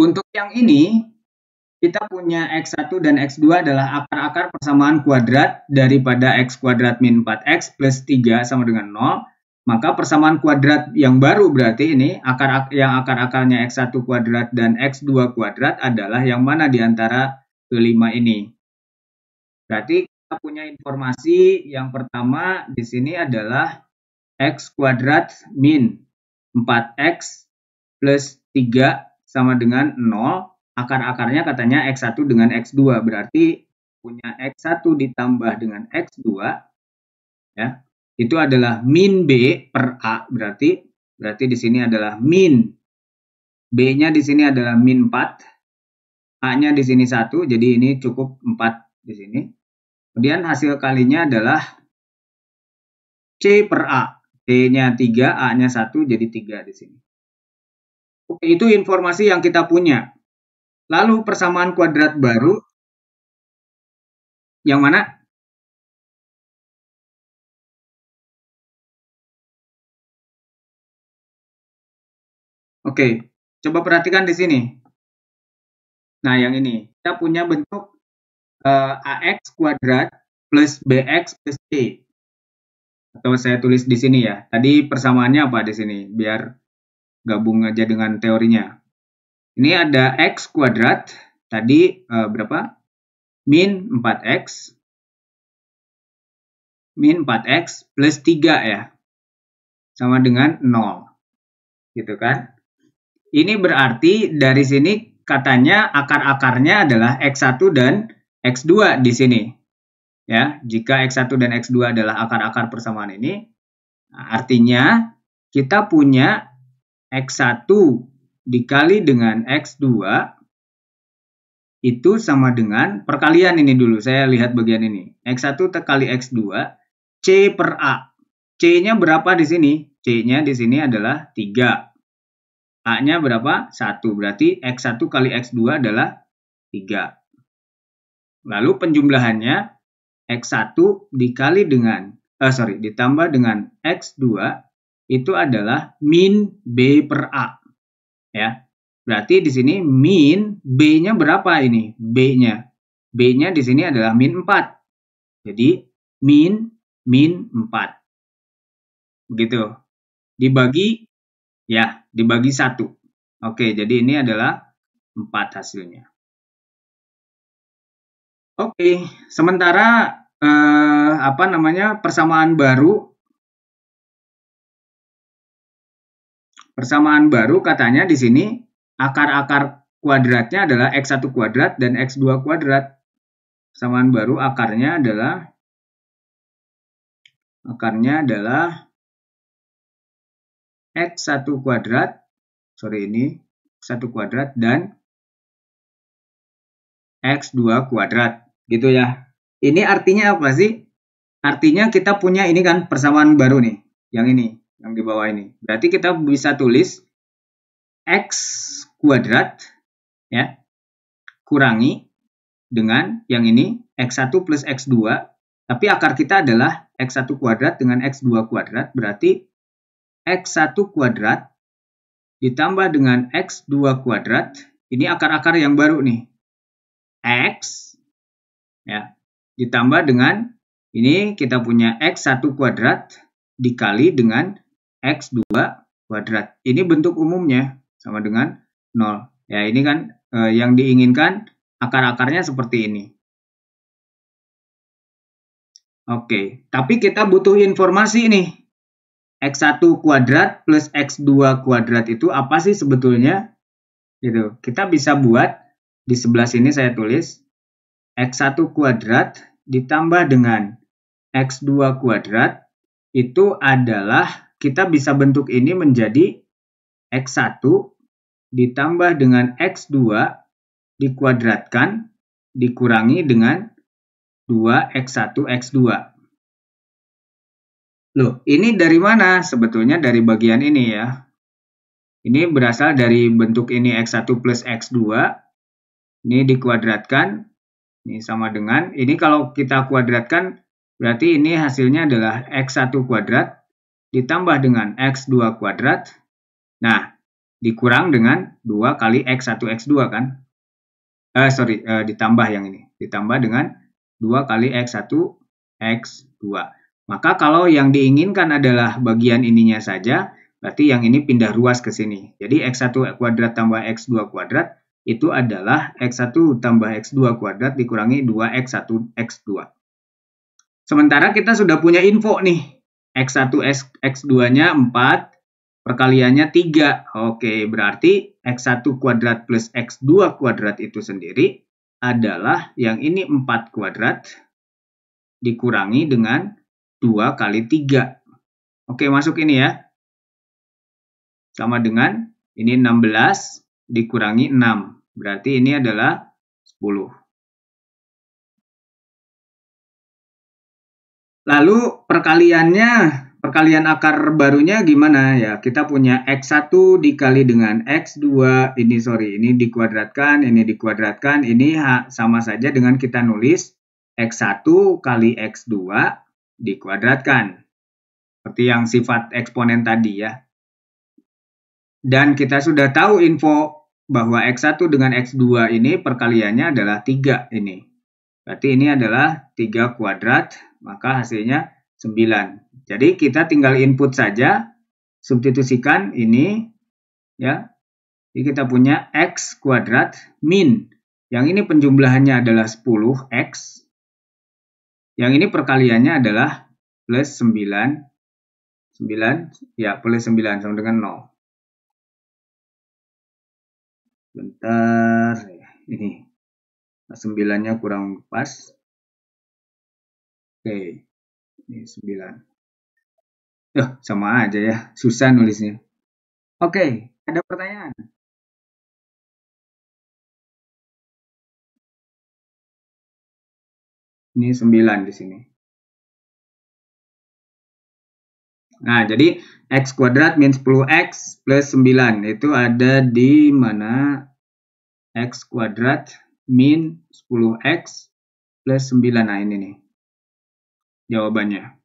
Untuk yang ini, kita punya X1 dan X2 adalah akar-akar persamaan kuadrat daripada X kuadrat min 4X plus 3 sama dengan 0. Maka persamaan kuadrat yang baru berarti ini, yang akar-akarnya X1 kuadrat dan X2 kuadrat adalah yang mana di antara kelima ini. Berarti kita punya informasi yang pertama di sini adalah X kuadrat min 4X plus 3 sama dengan 0, akar-akarnya katanya X1 dengan X2, berarti punya X1 ditambah dengan X2, ya, itu adalah min B per A, berarti di sini adalah min, B-nya di sini adalah min 4, A-nya di sini 1, jadi ini cukup 4 di sini. Kemudian hasil kalinya adalah C per A, C-nya 3, A-nya 1, jadi 3 di sini. Oke, itu informasi yang kita punya. Lalu persamaan kuadrat baru, yang mana? Oke, coba perhatikan di sini. Nah, yang ini. Kita punya bentuk AX kuadrat plus BX plus C. Atau saya tulis di sini ya. Tadi persamaannya apa di sini? Biar gabung aja dengan teorinya. Ini ada X kuadrat, tadi berapa? Min 4X. Min 4X plus 3 ya. Sama dengan 0. Gitu kan? Ini berarti dari sini katanya akar-akarnya adalah X1 dan X2 di sini. Ya, jika X1 dan X2 adalah akar-akar persamaan ini, artinya kita punya X1 dikali dengan X2 itu sama dengan perkalian ini dulu. Saya lihat bagian ini. X1 kali X2, C per A. C-nya berapa di sini? C-nya di sini adalah 3. A-nya berapa? 1. Berarti X1 kali X2 adalah 3. Lalu penjumlahannya X1 dikali dengan, ditambah dengan X2 itu adalah min B per A. Ya. Berarti di sini min B-nya berapa ini? B-nya. B-nya di sini adalah min 4. Jadi min 4. Begitu. Dibagi 1. Oke, jadi ini adalah 4 hasilnya. Oke, sementara persamaan baru katanya di sini akar-akar kuadratnya adalah X1 kuadrat dan X2 kuadrat. Persamaan baru akarnya adalah X1 kuadrat, X1 kuadrat dan X2 kuadrat, gitu ya. Ini artinya apa sih? Artinya kita punya ini kan persamaan baru nih, yang ini, yang di bawah ini. Berarti kita bisa tulis X kuadrat, ya, kurangi dengan yang ini, X1 plus X2, tapi akar kita adalah X1 kuadrat dengan X2 kuadrat, berarti X1 kuadrat ditambah dengan X2 kuadrat, ini akar-akar yang baru nih. X, ya, ditambah dengan, ini kita punya X1 kuadrat dikali dengan X2 kuadrat. Ini bentuk umumnya, sama dengan 0. Ya, ini kan yang diinginkan akar-akarnya seperti ini. Oke, tapi kita butuh informasi nih. X1 kuadrat plus X2 kuadrat itu apa sih sebetulnya? Gitu. Kita bisa buat di sebelah sini saya tulis X1 kuadrat ditambah dengan X2 kuadrat itu adalah, kita bisa bentuk ini menjadi X1 ditambah dengan X2 dikuadratkan dikurangi dengan 2X1 X2. Loh, ini dari mana? Sebetulnya dari bagian ini ya. Ini berasal dari bentuk ini X1 plus X2. Ini dikuadratkan. Ini sama dengan, ini kalau kita kuadratkan, berarti ini hasilnya adalah X1 kuadrat ditambah dengan X2 kuadrat. Nah, dikurang dengan 2 kali X1 X2 kan? Ditambah yang ini. Ditambah dengan 2 kali X1 X2. Maka kalau yang diinginkan adalah bagian ininya saja, berarti yang ini pindah ruas ke sini. Jadi X1 kuadrat tambah X2 kuadrat itu adalah X1 tambah X2 kuadrat dikurangi 2X1 X2. Sementara kita sudah punya info nih. X1 X2-nya 4, perkaliannya 3. Oke, berarti X1 kuadrat plus X2 kuadrat itu sendiri adalah yang ini 4 kuadrat dikurangi dengan 2 kali 3. Oke, masuk ini ya. Sama dengan ini 16 dikurangi 6. Berarti ini adalah 10. Lalu perkalian akar barunya gimana ya? Kita punya X1 dikali dengan X2, ini dikuadratkan, ini sama saja dengan kita nulis X1 kali X2 dikuadratkan. Seperti yang sifat eksponen tadi ya. Dan kita sudah tahu info bahwa X1 dengan X2 ini perkaliannya adalah 3 ini. Berarti ini adalah 3 kuadrat, maka hasilnya 9. Jadi kita tinggal input saja, substitusikan ini, ya. Jadi kita punya X kuadrat min. Yang ini penjumlahannya adalah 10X. Yang ini perkaliannya adalah plus 9. 9, ya plus 9 sama dengan 0. Bentar, ini 9-nya kurang pas. Oke, ini 9. Sama aja ya, susah nulisnya. Oke, ada pertanyaan? Ini 9 di sini. Nah, jadi X kuadrat min 10X plus 9. Itu ada di mana? X kuadrat min 10X plus 9. Nah, ini nih jawabannya.